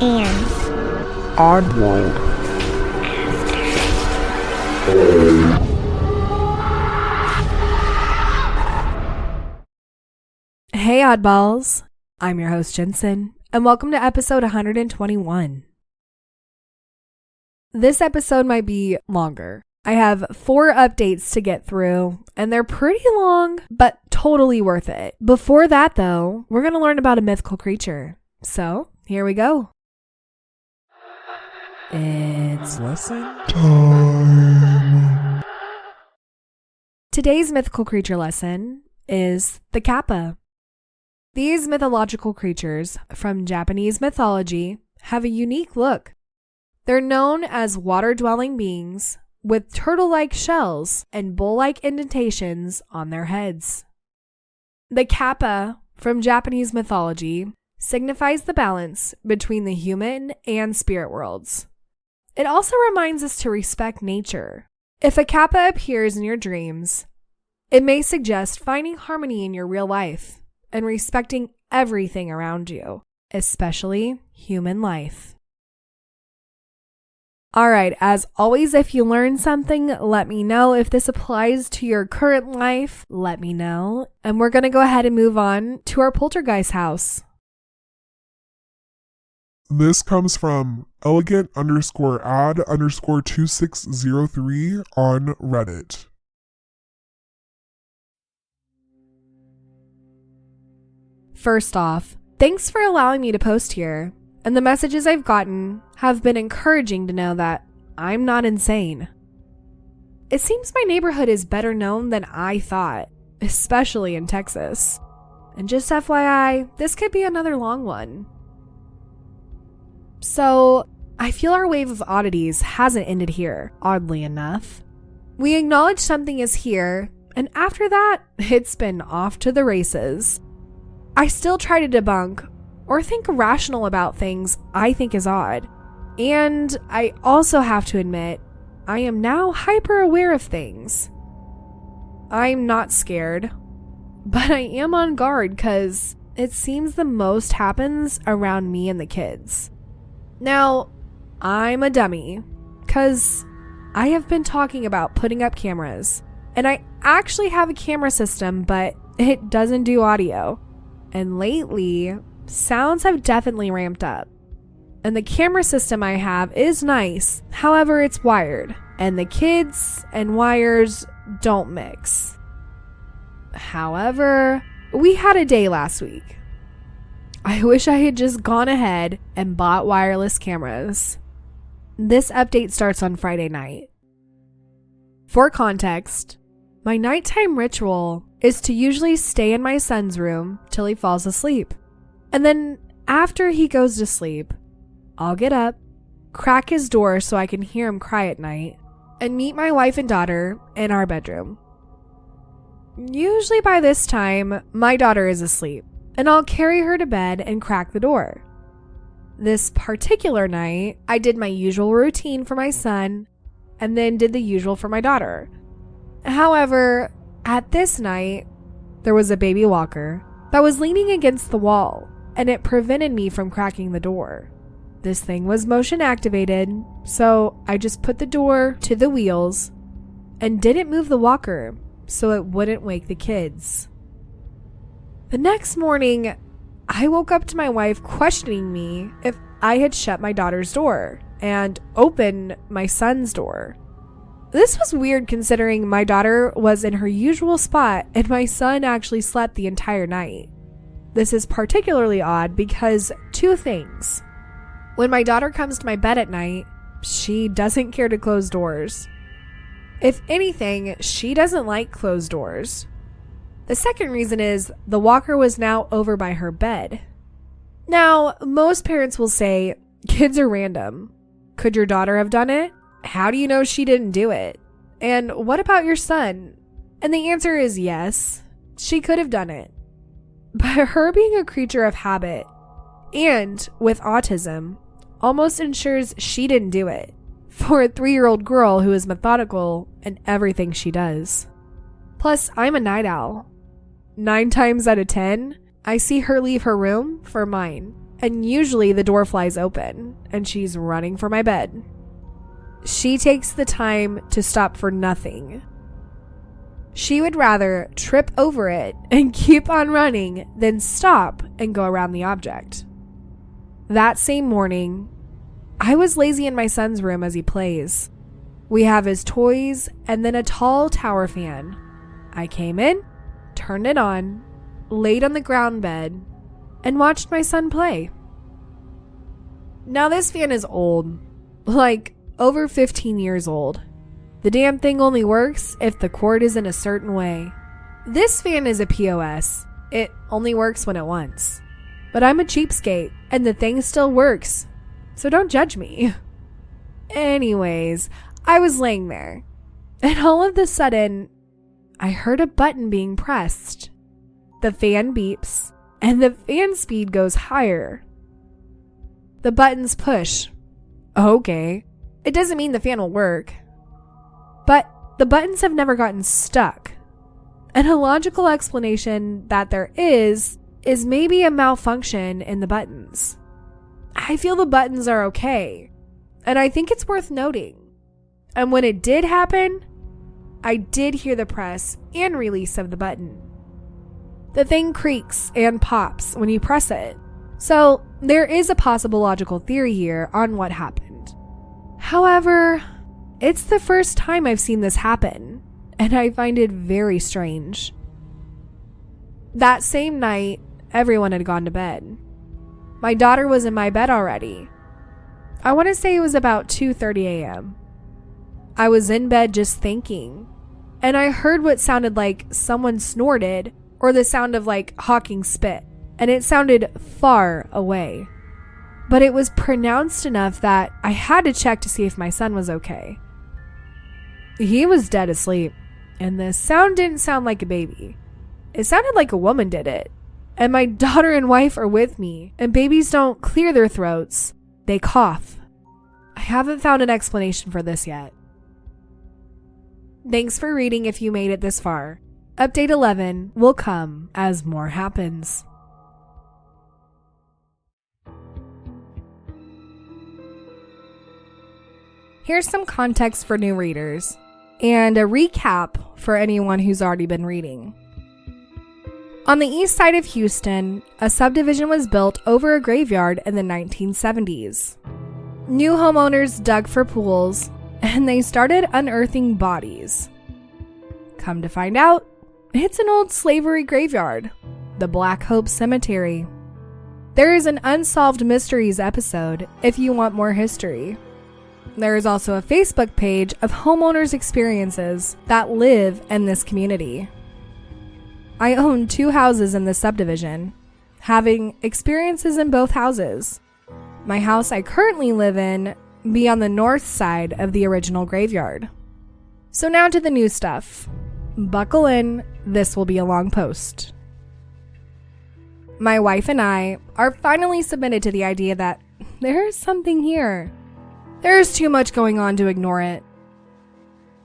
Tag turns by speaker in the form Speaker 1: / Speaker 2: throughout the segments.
Speaker 1: and
Speaker 2: Oddworld.
Speaker 3: Hey oddballs, I'm your host Jensen, and welcome to episode 121. This episode might be longer. I have 4 updates to get through, and they're pretty long, but totally worth it. Before that though, we're going to learn about a mythical creature. So, here we go. It's lesson time. Today's mythical creature lesson is the Kappa. These mythological creatures from Japanese mythology have a unique look. They're known as water-dwelling beings with turtle-like shells and bull-like indentations on their heads. The Kappa from Japanese mythology signifies the balance between the human and spirit worlds. It also reminds us to respect nature. If a Kappa appears in your dreams, it may suggest finding harmony in your real life and respecting everything around you, especially human life. Alright, as always, if you learn something, let me know. If this applies to your current life, let me know. And we're going to go ahead and move on to our Poltergeist house.
Speaker 2: This comes from elegant_ad_2603 on Reddit.
Speaker 3: First off, thanks for allowing me to post here, and the messages I've gotten have been encouraging to know that I'm not insane. It seems my neighborhood is better known than I thought, especially in Texas. And just FYI, this could be another long one. So, I feel our wave of oddities hasn't ended here, oddly enough. We acknowledge something is here, and after that, it's been off to the races. I still try to debunk or think rational about things I think is odd. And I also have to admit, I am now hyper aware of things. I'm not scared, but I am on guard because it seems the most happens around me and the kids. Now, I'm a dummy because I have been talking about putting up cameras, and I actually have a camera system, but it doesn't do audio. And lately, sounds have definitely ramped up. And the camera system I have is nice, however it's wired, and the kids and wires don't mix. However, we had a day last week. I wish I had just gone ahead and bought wireless cameras. This update starts on Friday night. For context, my nighttime ritual is to usually stay in my son's room till he falls asleep. And then after he goes to sleep, I'll get up, crack his door so I can hear him cry at night, and meet my wife and daughter in our bedroom. Usually by this time, my daughter is asleep, and I'll carry her to bed and crack the door. This particular night, I did my usual routine for my son, and then did the usual for my daughter. However, at this night, there was a baby walker that was leaning against the wall, and it prevented me from cracking the door. This thing was motion activated, so I just put the door to the wheels and didn't move the walker so it wouldn't wake the kids. The next morning, I woke up to my wife questioning me if I had shut my daughter's door and opened my son's door. This was weird considering my daughter was in her usual spot and my son actually slept the entire night. This is particularly odd because 2 things. When my daughter comes to my bed at night, she doesn't care to close doors. If anything, she doesn't like closed doors. The second reason is the walker was now over by her bed. Now, most parents will say, kids are random. Could your daughter have done it? How do you know she didn't do it? And what about your son? And the answer is yes, she could have done it. But her being a creature of habit and with autism almost ensures she didn't do it for a 3-year-old girl who is methodical in everything she does. Plus, I'm a night owl. 9 times out of 10, I see her leave her room for mine. and usually the door flies open, and she's running for my bed. She takes the time to stop for nothing. She would rather trip over it and keep on running than stop and go around the object. That same morning, I was lazy in my son's room as he plays. We have his toys and then a tall tower fan. I came in, turned it on, laid on the ground bed, and watched my son play. Now this fan is old, like over 15 years old. The damn thing only works if the cord is in a certain way. This fan is a POS. It only works when it wants. But I'm a cheapskate, and the thing still works. So don't judge me. Anyways, I was laying there, and all of a sudden, I heard a button being pressed. The fan beeps, and the fan speed goes higher. The buttons push. Okay, it doesn't mean the fan will work. But the buttons have never gotten stuck. And a logical explanation that there is maybe a malfunction in the buttons. I feel the buttons are okay, and I think it's worth noting. And when it did happen, I did hear the press and release of the button. The thing creaks and pops when you press it, so there is a possible logical theory here on what happened. However, it's the first time I've seen this happen, and I find it very strange. That same night, everyone had gone to bed. My daughter was in my bed already. I want to say it was about 2:30 a.m. I was in bed just thinking, and I heard what sounded like someone snorted or the sound of like hawking spit, and it sounded far away. But it was pronounced enough that I had to check to see if my son was okay. He was dead asleep, and the sound didn't sound like a baby. It sounded like a woman did it. And my daughter and wife are with me, and babies don't clear their throats, they cough. I haven't found an explanation for this yet. Thanks for reading if you made it this far. Update 11 will come as more happens. Here's some context for new readers, and a recap for anyone who's already been reading. On the east side of Houston, a subdivision was built over a graveyard in the 1970s. New homeowners dug for pools, and they started unearthing bodies. Come to find out, it's an old slavery graveyard, the Black Hope Cemetery. There is an Unsolved Mysteries episode if you want more history. There is also a Facebook page of homeowners' experiences that live in this community. I own 2 houses in this subdivision, having experiences in both houses. My house I currently live in be on the north side of the original graveyard. So now to the new stuff. Buckle in, this will be a long post. My wife and I are finally submitted to the idea that there is something here. There's too much going on to ignore it.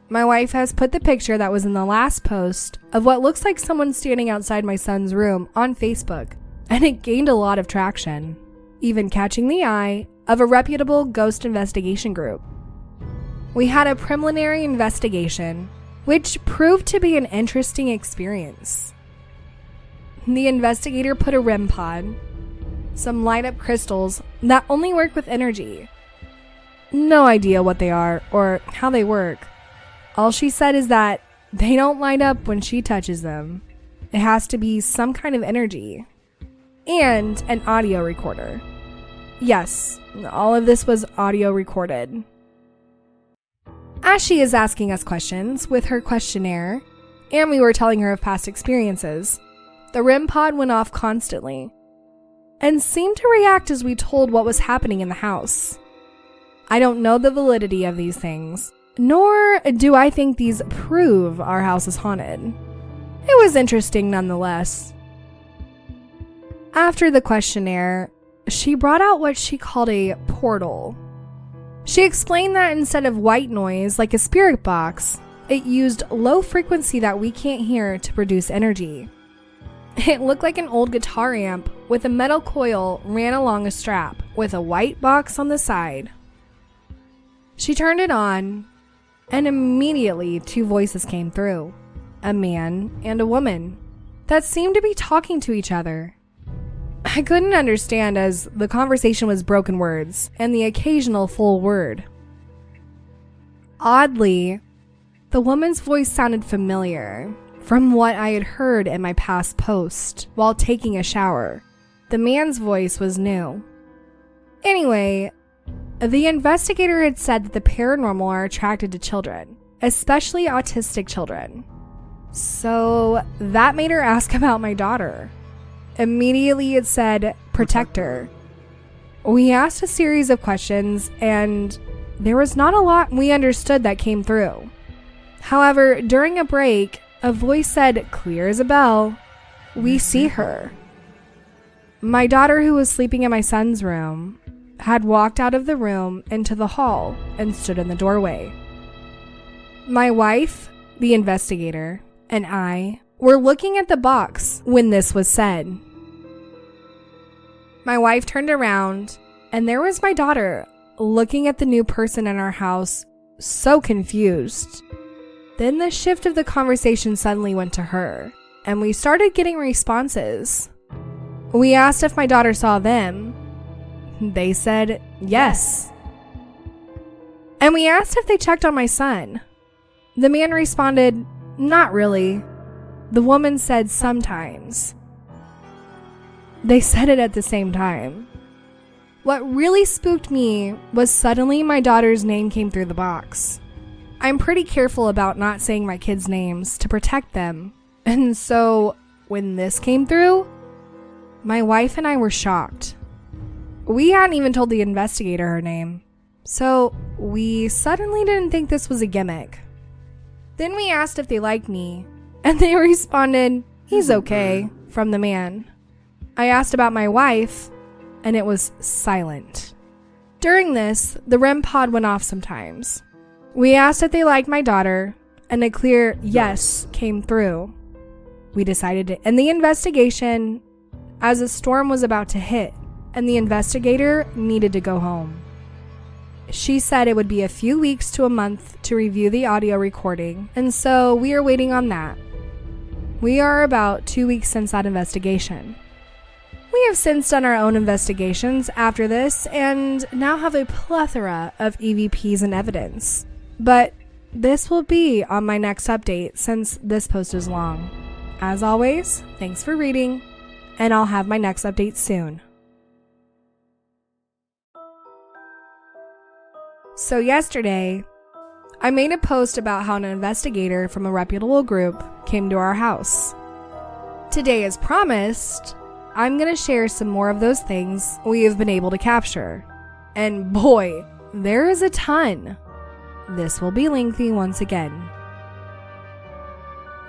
Speaker 3: My wife has put the picture that was in the last post of what looks like someone standing outside my son's room on Facebook, and it gained a lot of traction, even catching the eye of a reputable ghost investigation group. We had a preliminary investigation, which proved to be an interesting experience. The investigator put a REM pod, some light-up crystals that only work with energy. No idea what they are or how they work. All she said is that they don't light up when she touches them. It has to be some kind of energy. And an audio recorder. Yes, all of this was audio recorded. As she is asking us questions with her questionnaire, and we were telling her of past experiences, the REM pod went off constantly and seemed to react as we told what was happening in the house. I don't know the validity of these things, nor do I think these prove our house is haunted. It was interesting nonetheless. After the questionnaire, she brought out what she called a portal. She explained that instead of white noise like a spirit box, it used low frequency that we can't hear to produce energy. It looked like an old guitar amp with a metal coil ran along a strap with a white box on the side. She turned it on, and immediately 2 voices came through, a man and a woman, that seemed to be talking to each other. I couldn't understand as the conversation was broken words and the occasional full word. Oddly, the woman's voice sounded familiar from what I had heard in my past post while taking a shower. The man's voice was new. Anyway, the investigator had said that the paranormal are attracted to children, especially autistic children. So that made her ask about my daughter. Immediately it said, protect her. We asked a series of questions, and there was not a lot we understood that came through. However, during a break, a voice said, clear as a bell, we see her. My daughter, who was sleeping in my son's room, had walked out of the room into the hall and stood in the doorway. My wife, the investigator, and I were looking at the box when this was said. My wife turned around, and there was my daughter looking at the new person in our house, so confused. Then the shift of the conversation suddenly went to her, and we started getting responses. We asked if my daughter saw them. They said yes. And we asked if they checked on my son. The man responded, not really. The woman said sometimes. They said it at the same time. What really spooked me was suddenly my daughter's name came through the box. I'm pretty careful about not saying my kids' names to protect them. And so when this came through, my wife and I were shocked. We hadn't even told the investigator her name, so we suddenly didn't think this was a gimmick. Then we asked if they liked me, and they responded, he's okay, from the man. I asked about my wife, and it was silent. During this, the REM pod went off sometimes. We asked if they liked my daughter, and a clear yes came through. We decided to end the investigation as a storm was about to hit, and the investigator needed to go home. She said it would be a few weeks to a month to review the audio recording, and so we are waiting on that. We are about 2 weeks since that investigation. We have since done our own investigations after this and now have a plethora of EVPs and evidence. But this will be on my next update since this post is long. As always, thanks for reading, and I'll have my next update soon. So yesterday, I made a post about how an investigator from a reputable group came to our house. Today, as promised, I'm going to share some more of those things we have been able to capture. And boy, there is a ton. This will be lengthy once again.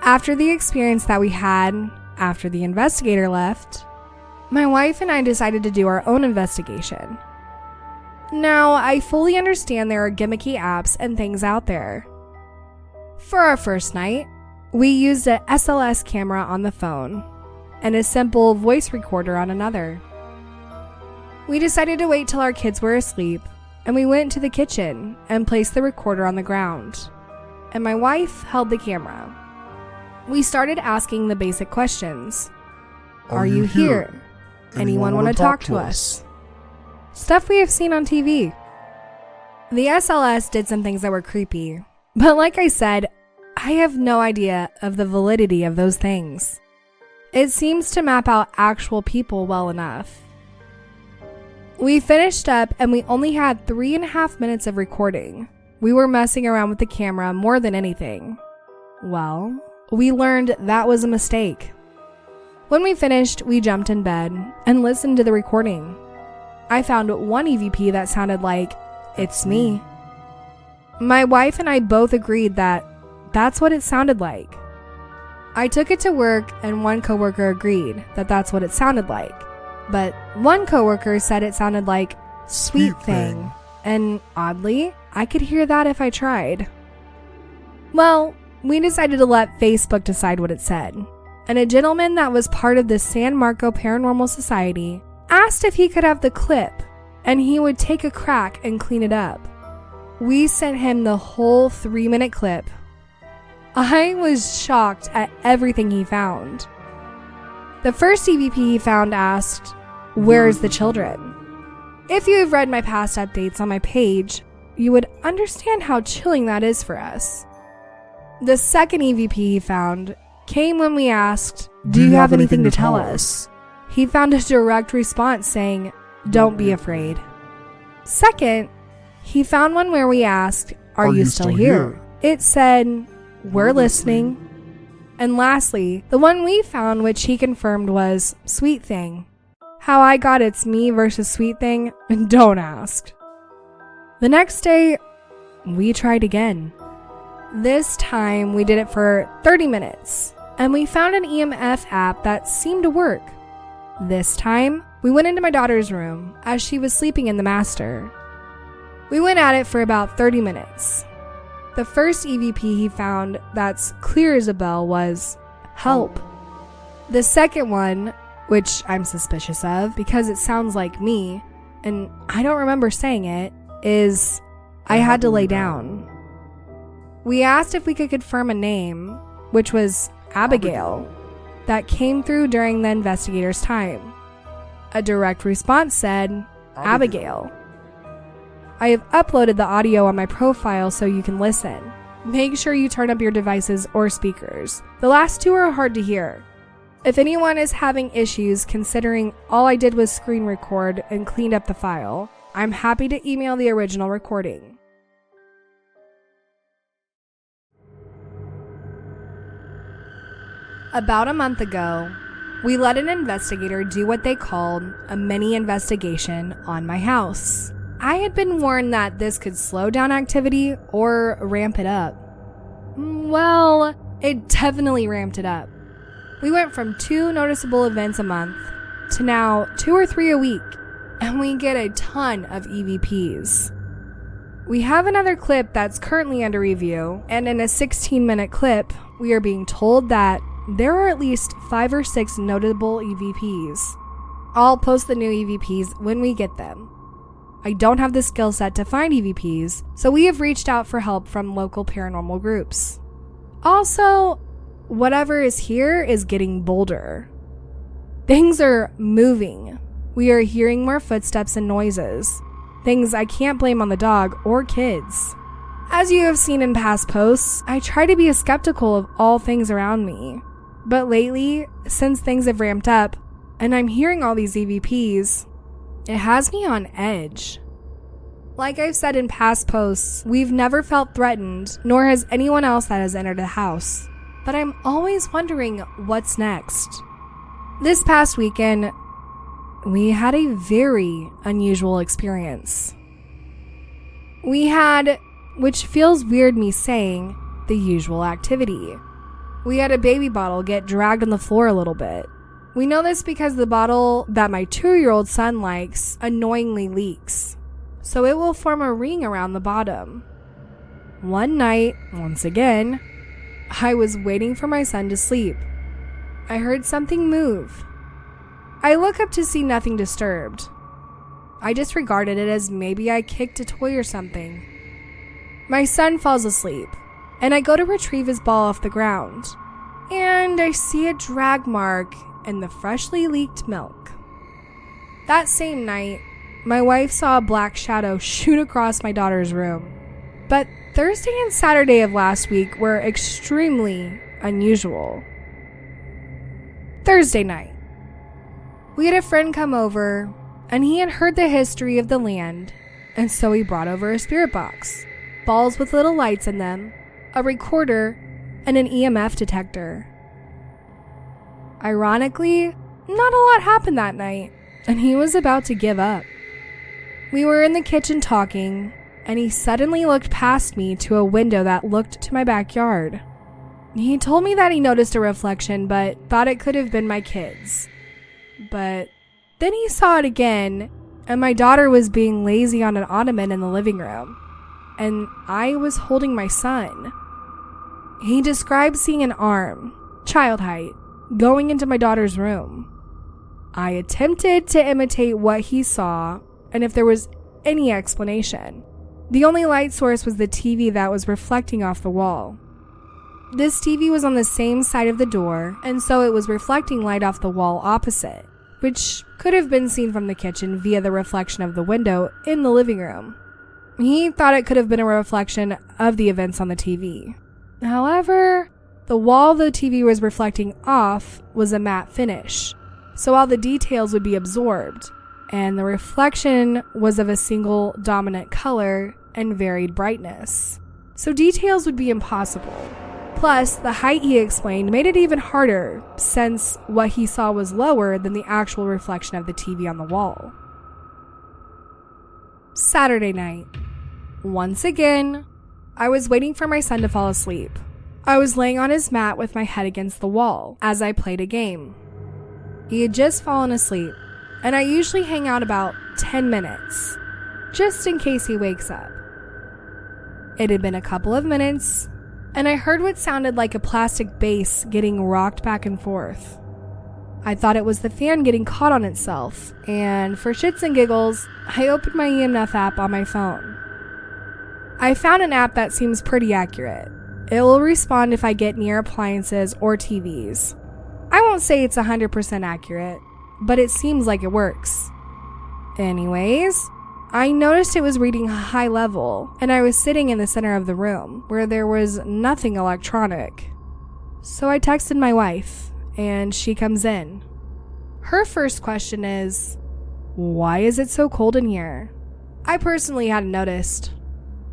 Speaker 3: After the experience that we had after the investigator left, my wife and I decided to do our own investigation. Now, I fully understand there are gimmicky apps and things out there. For our first night, we used a SLS camera on the phone and a simple voice recorder on another. We decided to wait till our kids were asleep, and we went into the kitchen and placed the recorder on the ground, and my wife held the camera. We started asking the basic questions. Are you here? Anyone want to talk to us? Stuff we have seen on TV. The SLS did some things that were creepy, but like I said, I have no idea of the validity of those things. It seems to map out actual people well enough. We finished up and we only had 3.5 minutes of recording. We were messing around with the camera more than anything. Well, we learned that was a mistake. When we finished, we jumped in bed and listened to the recording. I found one EVP that sounded like, "It's me." My wife and I both agreed that that's what it sounded like. I took it to work and one coworker agreed that that's what it sounded like. But one coworker said it sounded like "sweet thing." And oddly, I could hear that if I tried. Well, we decided to let Facebook decide what it said. and a gentleman that was part of the San Marco Paranormal Society asked if he could have the clip and he would take a crack and clean it up. We sent him the whole 3-minute clip. I was shocked at everything he found. The first EVP he found asked, "Where's the children?" If you have read my past updates on my page, you would understand how chilling that is for us. The second EVP he found came when we asked, "Do you have anything to tell us?" He found a direct response saying, "Don't be afraid." Second, he found one where we asked, "Are you still here?" It said, "We're listening." And lastly, the one we found, which he confirmed, was Sweet Thing. How I got it's me versus Sweet Thing, don't ask. The next day, we tried again. This time, we did it for 30 minutes, and we found an EMF app that seemed to work. This time, we went into my daughter's room as she was sleeping in the master. We went at it for about 30 minutes. The first EVP he found that's clear as a bell was help. The second one, which I'm suspicious of because it sounds like me, and I don't remember saying it, is I had to lay down. We asked if we could confirm a name, which was Abigail, that came through during the investigators' time. A direct response said, Abigail. I have uploaded the audio on my profile so you can listen. Make sure you turn up your devices or speakers. The last two are hard to hear. If anyone is having issues considering all I did was screen record and cleaned up the file, I'm happy to email the original recording. About a month ago, we let an investigator do what they called a mini investigation on my house. I had been warned that this could slow down activity or ramp it up. Well, it definitely ramped it up. We went from 2 noticeable events a month to now 2 or 3 a week, and we get a ton of EVPs. We have another clip that's currently under review, and in a 16-minute clip, we are being told that there are at least 5 or 6 notable EVPs. I'll post the new EVPs when we get them. I don't have the skill set to find EVPs, so we have reached out for help from local paranormal groups. Also, whatever is here is getting bolder. Things are moving. We are hearing more footsteps and noises. Things I can't blame on the dog or kids. As you have seen in past posts, I try to be skeptical of all things around me. But lately, since things have ramped up, and I'm hearing all these EVPs, it has me on edge. Like I've said in past posts, we've never felt threatened, nor has anyone else that has entered the house. But I'm always wondering what's next. This past weekend, we had a very unusual experience. We had, which feels weird me saying, the usual activity. We had a baby bottle get dragged on the floor a little bit. We know this because the bottle that my 2-year-old son likes annoyingly leaks, so it will form a ring around the bottom. One night, once again, I was waiting for my son to sleep. I heard something move. I look up to see nothing disturbed. I disregarded it as maybe I kicked a toy or something. My son falls asleep, and I go to retrieve his ball off the ground, and I see a drag mark in the freshly leaked milk. That same night, my wife saw a black shadow shoot across my daughter's room. But Thursday and Saturday of last week were extremely unusual. Thursday night, we had a friend come over, and he had heard the history of the land, and so he brought over a spirit box, balls with little lights in them, a recorder, and an EMF detector. Ironically, not a lot happened that night, and he was about to give up. We were in the kitchen talking, and he suddenly looked past me to a window that looked to my backyard. He told me that he noticed a reflection, but thought it could have been my kids. But then he saw it again, and my daughter was being lazy on an ottoman in the living room, and I was holding my son. He described seeing an arm, child height, going into my daughter's room. I attempted to imitate what he saw and if there was any explanation. The only light source was the TV that was reflecting off the wall. This TV was on the same side of the door, and so it was reflecting light off the wall opposite, which could have been seen from the kitchen via the reflection of the window in the living room. He thought it could have been a reflection of the events on the TV. However, the wall the TV was reflecting off was a matte finish, so all the details would be absorbed, and the reflection was of a single dominant color and varied brightness. So details would be impossible. Plus, the height he explained made it even harder, since what he saw was lower than the actual reflection of the TV on the wall. Saturday night. Once again, I was waiting for my son to fall asleep. I was laying on his mat with my head against the wall as I played a game. He had just fallen asleep, and I usually hang out about 10 minutes, just in case he wakes up. It had been a couple of minutes, and I heard what sounded like a plastic base getting rocked back and forth. I thought it was the fan getting caught on itself, and for shits and giggles, I opened my EMF app on my phone. I found an app that seems pretty accurate. It will respond if I get near appliances or TVs. I won't say it's 100% accurate, but it seems like it works. Anyways, I noticed it was reading high level, and I was sitting in the center of the room where there was nothing electronic. So I texted my wife, and she comes in. Her first question is, "Why is it so cold in here?" I personally hadn't noticed.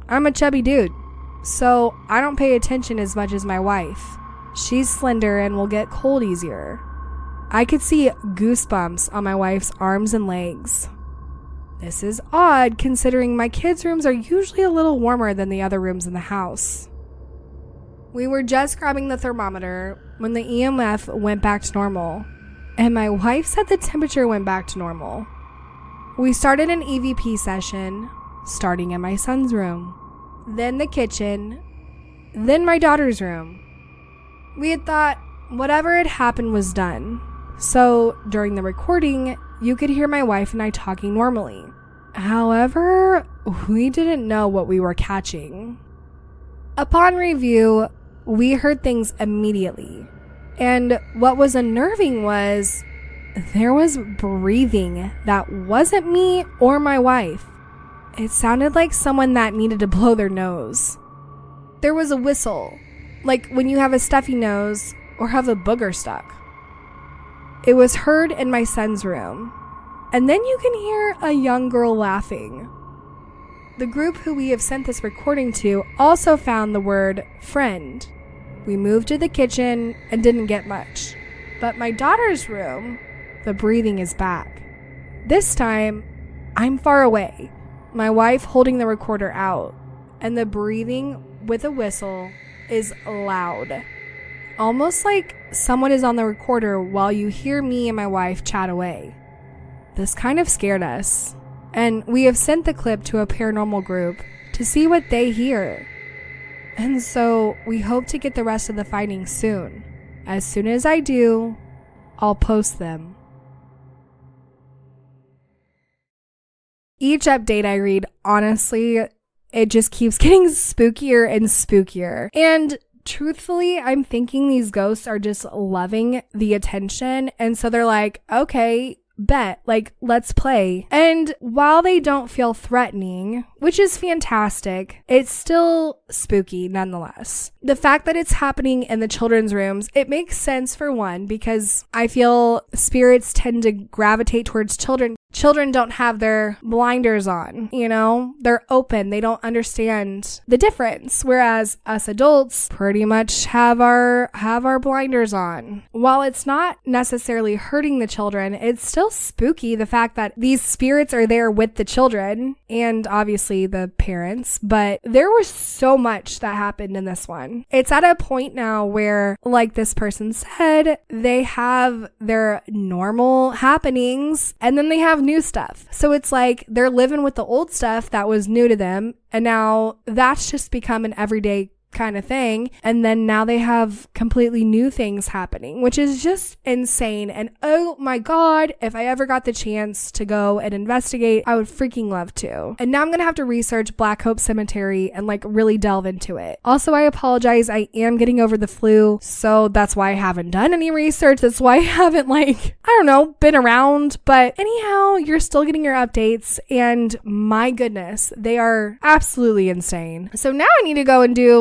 Speaker 3: I'm a chubby dude, so I don't pay attention as much as my wife. She's slender and will get cold easier. I could see goosebumps on my wife's arms and legs. This is odd considering my kids' rooms are usually a little warmer than the other rooms in the house. We were just grabbing the thermometer when the EMF went back to normal, and my wife said the temperature went back to normal. We started an EVP session, starting in my son's room, then the kitchen, then my daughter's room. We had thought whatever had happened was done. So during the recording, you could hear my wife and I talking normally. However, we didn't know what we were catching. Upon review, we heard things immediately. And what was unnerving was there was breathing that wasn't me or my wife. It sounded like someone that needed to blow their nose. There was a whistle, like when you have a stuffy nose or have a booger stuck. It was heard in my son's room, and then you can hear a young girl laughing. The group who we have sent this recording to also found the word friend. We moved to the kitchen and didn't get much, but my daughter's room, the breathing is back. This time, I'm far away, my wife holding the recorder out, and the breathing with a whistle is loud. Almost like someone is on the recorder while you hear me and my wife chat away. This kind of scared us, and we have sent the clip to a paranormal group to see what they hear. And so we hope to get the rest of the findings soon. As soon as I do, I'll post them. Each update I read, honestly, it just keeps getting spookier and spookier. And truthfully, I'm thinking these ghosts are just loving the attention. And so they're like, okay, bet, like, let's play. And while they don't feel threatening, which is fantastic, it's still spooky nonetheless. The fact that it's happening in the children's rooms, it makes sense for one, because I feel spirits tend to gravitate towards children. Children don't have their blinders on, you know? They're open. They don't understand the difference. Whereas us adults pretty much have our blinders on. While it's not necessarily hurting the children, it's still spooky, the fact that these spirits are there with the children and obviously the parents. But there was so much that happened in this one. It's at a point now where, like this person said, they have their normal happenings and then they have new stuff. So it's like they're living with the old stuff that was new to them, and now that's just become an everyday kind of thing. And then now they have completely new things happening, which is just insane. And oh my God, if I ever got the chance to go and investigate, I would freaking love to. And now I'm going to have to research Black Hope Cemetery and like really delve into it. Also, I apologize. I am getting over the flu. So that's why I haven't done any research. That's why I haven't been around. But anyhow, you're still getting your updates. And my goodness, they are absolutely insane. So now I need to go and do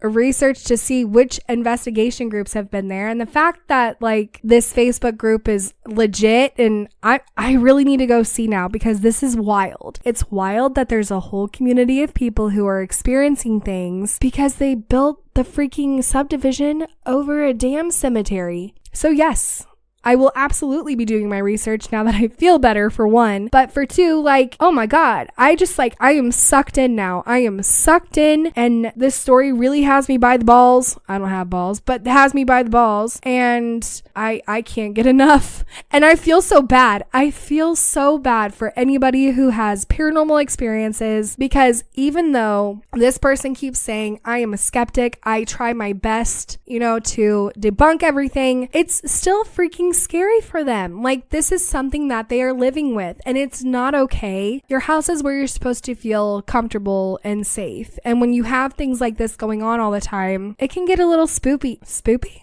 Speaker 3: research to see which investigation groups have been there. And the fact that this Facebook group is legit, and I really need to go see now, because this is wild. It's wild that there's a whole community of people who are experiencing things because they built the freaking subdivision over a damn cemetery. So yes, I will absolutely be doing my research now that I feel better, for one. But for two, oh my God, I am sucked in now. I am sucked in, and this story really has me by the balls. I don't have balls, but has me by the balls, and I can't get enough. And I feel so bad. I feel so bad for anybody who has paranormal experiences, because even though this person keeps saying I am a skeptic, I try my best, to debunk everything, it's still freaking scary for them. This is something that they are living with, and it's not okay. Your house is where you're supposed to feel comfortable and safe. And when you have things like this going on all the time, it can get a little spooky.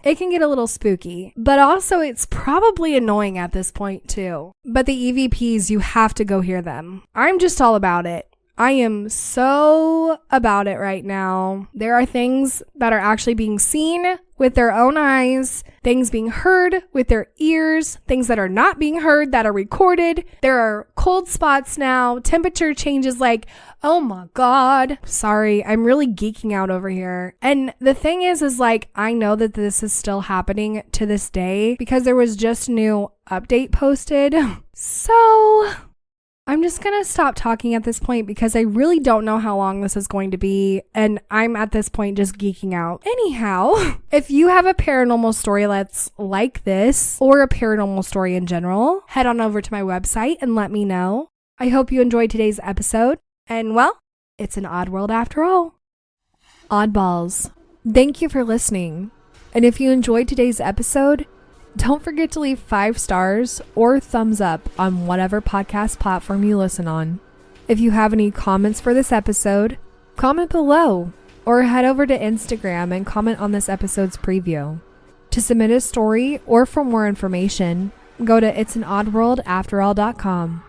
Speaker 3: It can get a little spooky. But also, it's probably annoying at this point too. But the EVPs, you have to go hear them. I'm just all about it. I am so about it right now. There are things that are actually being seen with their own eyes, things being heard with their ears, things that are not being heard that are recorded. There are cold spots now, temperature changes, oh my God. Sorry, I'm really geeking out over here. And the thing is I know that this is still happening to this day because there was just a new update posted. So I'm just going to stop talking at this point because I really don't know how long this is going to be, and I'm at this point just geeking out. Anyhow, if you have a paranormal story that's like this, or a paranormal story in general, head on over to my website and let me know. I hope you enjoyed today's episode, and well, it's an odd world after all. Oddballs, thank you for listening, and if you enjoyed today's episode, don't forget to leave 5 stars or thumbs up on whatever podcast platform you listen on. If you have any comments for this episode, comment below or head over to Instagram and comment on this episode's preview. To submit a story or for more information, go to it'sanoddworldafterall.com.